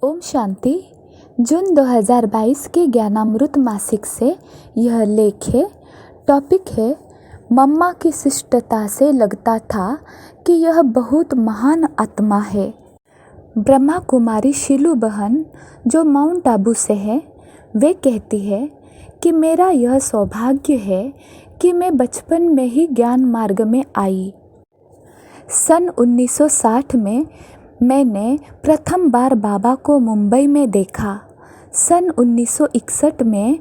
ओम शांति। जून 2022 के ज्ञानामृत मासिक से यह लेख है। टॉपिक है मम्मा की शिष्टता से लगता था कि यह बहुत महान आत्मा है। ब्रह्मा कुमारी शीलू बहन जो माउंट आबू से है, वे कहती है कि मेरा यह सौभाग्य है कि मैं बचपन में ही ज्ञान मार्ग में आई। सन 1960 में मैंने प्रथम बार बाबा को मुंबई में देखा। सन 1961 में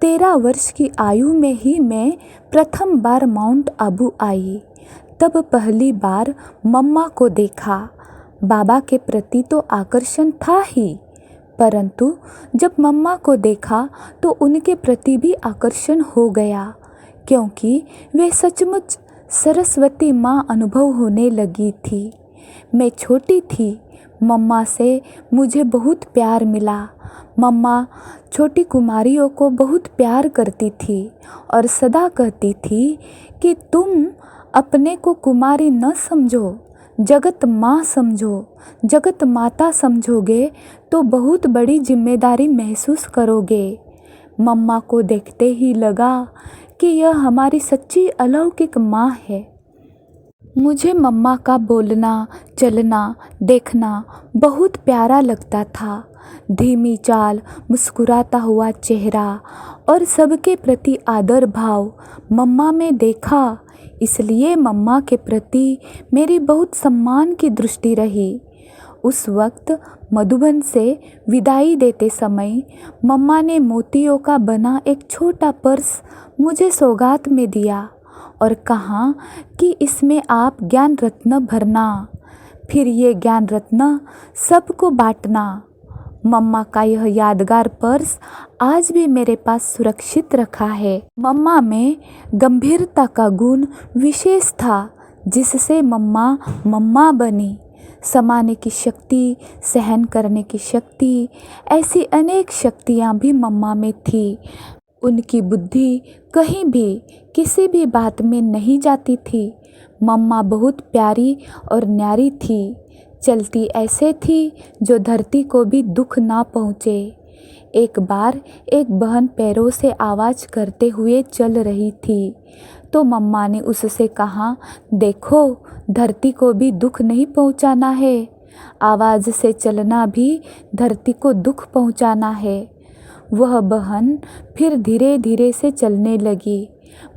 13 वर्ष की आयु में ही मैं प्रथम बार माउंट आबू आई। तब पहली बार मम्मा को देखा। बाबा के प्रति तो आकर्षण था ही, परंतु जब मम्मा को देखा तो उनके प्रति भी आकर्षण हो गया, क्योंकि वे सचमुच सरस्वती माँ अनुभव होने लगी थी। मैं छोटी थी, मम्मा से मुझे बहुत प्यार मिला। मम्मा छोटी कुमारियों को बहुत प्यार करती थी और सदा कहती थी कि तुम अपने को कुमारी न समझो, जगत माँ समझो। जगत माता समझोगे तो बहुत बड़ी जिम्मेदारी महसूस करोगे। मम्मा को देखते ही लगा कि यह हमारी सच्ची अलौकिक माँ है। मुझे मम्मा का बोलना, चलना, देखना बहुत प्यारा लगता था। धीमी चाल, मुस्कुराता हुआ चेहरा और सबके प्रति आदर भाव मम्मा में देखा, इसलिए मम्मा के प्रति मेरी बहुत सम्मान की दृष्टि रही। उस वक्त मधुबन से विदाई देते समय मम्मा ने मोतियों का बना एक छोटा पर्स मुझे सौगात में दिया और कहा कि इसमें आप ज्ञान रत्न भरना, फिर ये ज्ञान रत्न सबको बांटना। मम्मा का यह यादगार पर्स आज भी मेरे पास सुरक्षित रखा है। मम्मा में गंभीरता का गुण विशेष था, जिससे मम्मा मम्मा बनी। समाने की शक्ति, सहन करने की शक्ति, ऐसी अनेक शक्तियाँ भी मम्मा में थी। उनकी बुद्धि कहीं भी किसी भी बात में नहीं जाती थी। मम्मा बहुत प्यारी और न्यारी थी। चलती ऐसे थी जो धरती को भी दुख ना पहुँचे। एक बार एक बहन पैरों से आवाज़ करते हुए चल रही थी, तो मम्मा ने उससे कहा, देखो धरती को भी दुख नहीं पहुँचाना है, आवाज़ से चलना भी धरती को दुख पहुँचाना है। वह बहन फिर धीरे धीरे से चलने लगी।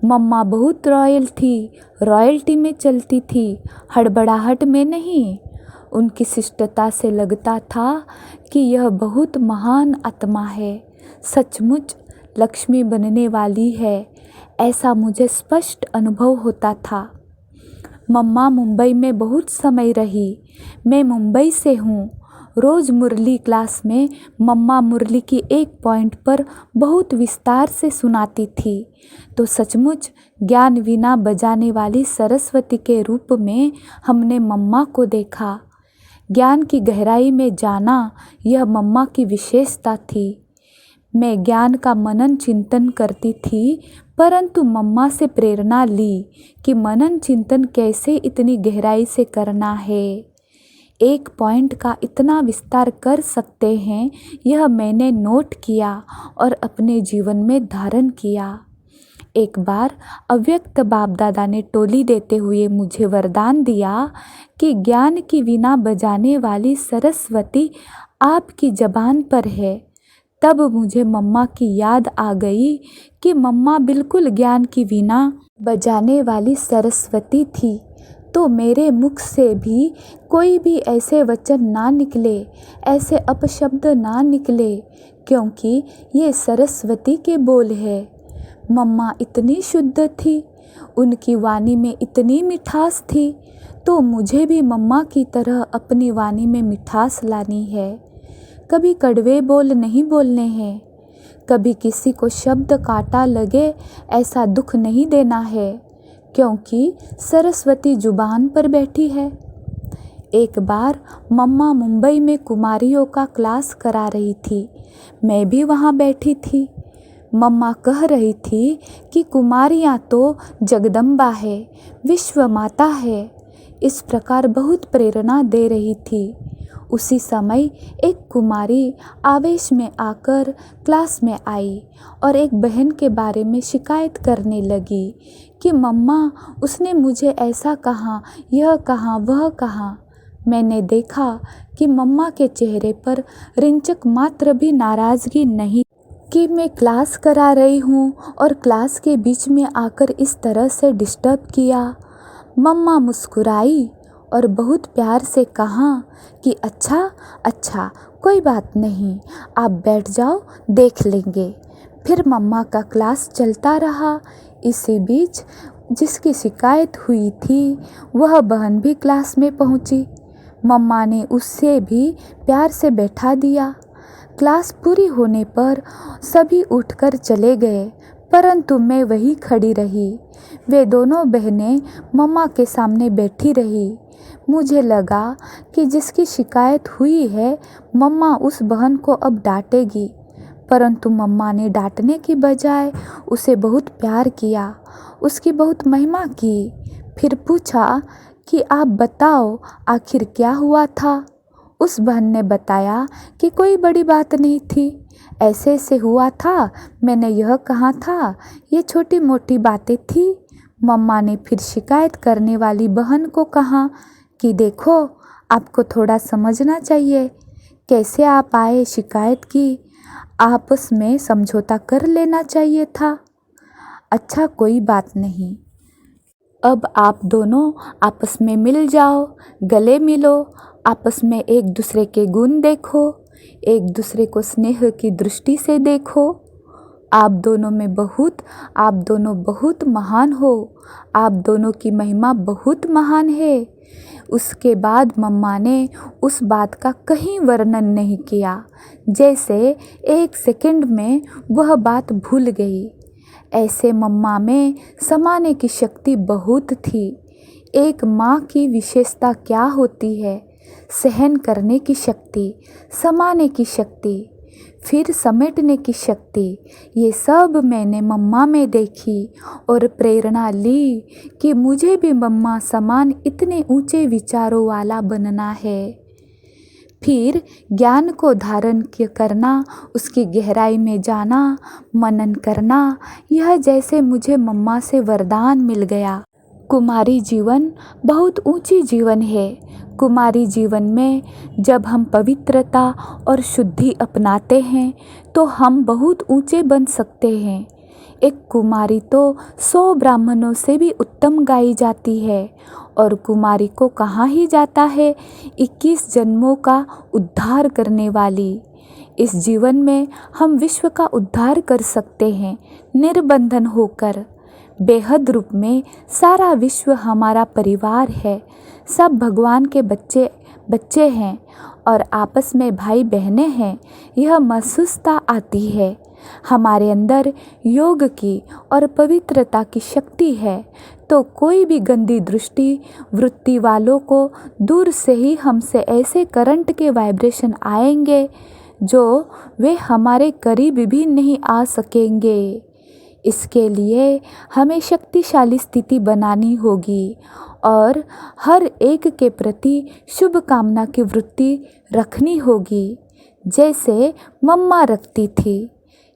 मम्मा बहुत रॉयल थी, रॉयल्टी में चलती थी, हड़बड़ाहट में नहीं। उनकी शिष्टता से लगता था कि यह बहुत महान आत्मा है, सचमुच लक्ष्मी बनने वाली है, ऐसा मुझे स्पष्ट अनुभव होता था। मम्मा मुंबई में बहुत समय रही। मैं मुंबई से हूँ। रोज़ मुरली क्लास में मम्मा मुरली की एक पॉइंट पर बहुत विस्तार से सुनाती थी, तो सचमुच ज्ञान वीणा बजाने वाली सरस्वती के रूप में हमने मम्मा को देखा। ज्ञान की गहराई में जाना, यह मम्मा की विशेषता थी। मैं ज्ञान का मनन चिंतन करती थी, परंतु मम्मा से प्रेरणा ली कि मनन चिंतन कैसे इतनी गहराई से करना है, एक पॉइंट का इतना विस्तार कर सकते हैं, यह मैंने नोट किया और अपने जीवन में धारण किया। एक बार अव्यक्त बाप दादा ने टोली देते हुए मुझे वरदान दिया कि ज्ञान की वीणा बजाने वाली सरस्वती आपकी जबान पर है। तब मुझे मम्मा की याद आ गई कि मम्मा बिल्कुल ज्ञान की वीणा बजाने वाली सरस्वती थी, तो मेरे मुख से भी कोई भी ऐसे वचन ना निकले, ऐसे अपशब्द ना निकले, क्योंकि ये सरस्वती के बोल है। मम्मा इतनी शुद्ध थी, उनकी वाणी में इतनी मिठास थी, तो मुझे भी मम्मा की तरह अपनी वाणी में मिठास लानी है। कभी कड़वे बोल नहीं बोलने हैं, कभी किसी को शब्द काटा लगे ऐसा दुख नहीं देना है, क्योंकि सरस्वती जुबान पर बैठी है। एक बार मम्मा मुंबई में कुमारियों का क्लास करा रही थी, मैं भी वहाँ बैठी थी। मम्मा कह रही थी कि कुमारियाँ तो जगदम्बा है, विश्व माता है। इस प्रकार बहुत प्रेरणा दे रही थी। उसी समय एक कुमारी आवेश में आकर क्लास में आई और एक बहन के बारे में शिकायत करने लगी कि मम्मा उसने मुझे ऐसा कहा, यह कहा, वह कहा। मैंने देखा कि मम्मा के चेहरे पर रिंचक मात्र भी नाराज़गी नहीं कि मैं क्लास करा रही हूँ और क्लास के बीच में आकर इस तरह से डिस्टर्ब किया। मम्मा मुस्कुराई और बहुत प्यार से कहा कि अच्छा अच्छा, कोई बात नहीं, आप बैठ जाओ, देख लेंगे। फिर मम्मा का क्लास चलता रहा। इसी बीच जिसकी शिकायत हुई थी वह बहन भी क्लास में पहुंची। मम्मा ने उससे भी प्यार से बैठा दिया। क्लास पूरी होने पर सभी उठकर चले गए, परंतु मैं वहीं खड़ी रही। वे दोनों बहनें मम्मा के सामने बैठी रही। मुझे लगा कि जिसकी शिकायत हुई है मम्मा उस बहन को अब डांटेगी, परंतु मम्मा ने डांटने की बजाय उसे बहुत प्यार किया, उसकी बहुत महिमा की। फिर पूछा कि आप बताओ आखिर क्या हुआ था। उस बहन ने बताया कि कोई बड़ी बात नहीं थी, ऐसे ऐसे हुआ था, मैंने यह कहा था, ये छोटी मोटी बातें थी। मम्मा ने फिर शिकायत करने वाली बहन को कहा कि देखो, आपको थोड़ा समझना चाहिए, कैसे आप आए, शिकायत की, आपस में समझौता कर लेना चाहिए था। अच्छा, कोई बात नहीं, अब आप दोनों आपस में मिल जाओ, गले मिलो, आपस में एक दूसरे के गुण देखो, एक दूसरे को स्नेह की दृष्टि से देखो। आप दोनों बहुत महान हो, आप दोनों की महिमा बहुत महान है। उसके बाद मम्मा ने उस बात का कहीं वर्णन नहीं किया, जैसे एक सेकंड में वह बात भूल गई। ऐसे मम्मा में समाने की शक्ति बहुत थी। एक माँ की विशेषता क्या होती है? सहन करने की शक्ति, समाने की शक्ति, फिर समेटने की शक्ति। ये सब मैंने मम्मा में देखी और प्रेरणा ली कि मुझे भी मम्मा समान इतने ऊंचे विचारों वाला बनना है। फिर ज्ञान को धारण करना, उसकी गहराई में जाना, मनन करना, यह जैसे मुझे मम्मा से वरदान मिल गया। कुमारी जीवन बहुत ऊंची जीवन है। कुमारी जीवन में जब हम पवित्रता और शुद्धि अपनाते हैं तो हम बहुत ऊंचे बन सकते हैं। एक कुमारी तो 100 ब्राह्मणों से भी उत्तम गाई जाती है और कुमारी को कहा ही जाता है 21 जन्मों का उद्धार करने वाली। इस जीवन में हम विश्व का उद्धार कर सकते हैं निर्बंधन होकर। बेहद रूप में सारा विश्व हमारा परिवार है, सब भगवान के बच्चे हैं और आपस में भाई बहनें हैं। यह महसूसता आती है। हमारे अंदर योग की और पवित्रता की शक्ति है, तो कोई भी गंदी दृष्टि वृत्ति वालों को दूर से ही हमसे ऐसे करंट के वाइब्रेशन आएंगे जो वे हमारे करीब भी नहीं आ सकेंगे। इसके लिए हमें शक्तिशाली स्थिति बनानी होगी और हर एक के प्रति शुभ कामना की वृत्ति रखनी होगी, जैसे मम्मा रखती थी।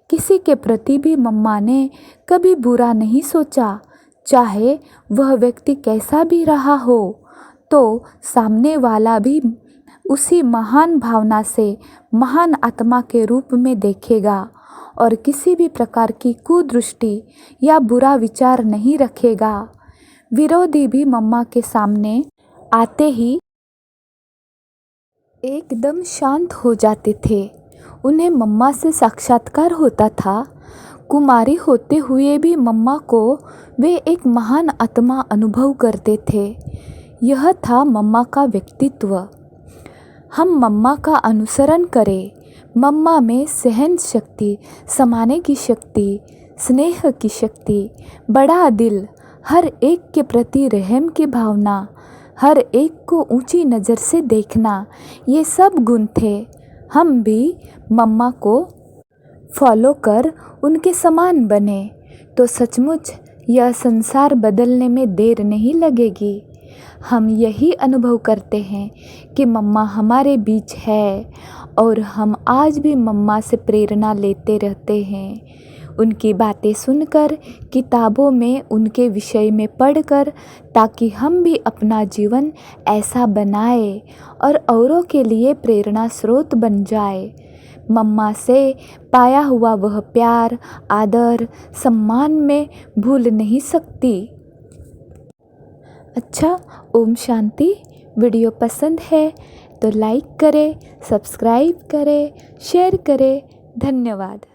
किसी के प्रति भी मम्मा ने कभी बुरा नहीं सोचा, चाहे वह व्यक्ति कैसा भी रहा हो, तो सामने वाला भी उसी महान भावना से महान आत्मा के रूप में देखेगा और किसी भी प्रकार की कुदृष्टि या बुरा विचार नहीं रखेगा। विरोधी भी मम्मा के सामने आते ही एकदम शांत हो जाते थे। उन्हें मम्मा से साक्षात्कार होता था। कुमारी होते हुए भी मम्मा को वे एक महान आत्मा अनुभव करते थे। यह था मम्मा का व्यक्तित्व। हम मम्मा का अनुसरण करें। मम्मा में सहन शक्ति, समाने की शक्ति, स्नेह की शक्ति, बड़ा दिल, हर एक के प्रति रहम की भावना, हर एक को ऊंची नज़र से देखना, ये सब गुण थे। हम भी मम्मा को फॉलो कर उनके समान बने तो सचमुच यह संसार बदलने में देर नहीं लगेगी। हम यही अनुभव करते हैं कि मम्मा हमारे बीच है और हम आज भी मम्मा से प्रेरणा लेते रहते हैं। उनकी बातें सुनकर, किताबों में उनके विषय में पढ़कर, ताकि हम भी अपना जीवन ऐसा बनाए और औरों के लिए प्रेरणा स्रोत बन जाए। मम्मा से पाया हुआ वह प्यार, आदर, सम्मान मैं भूल नहीं सकती। अच्छा, ओम शांति। वीडियो पसंद है तो लाइक करें, सब्सक्राइब करें, शेयर करें। धन्यवाद।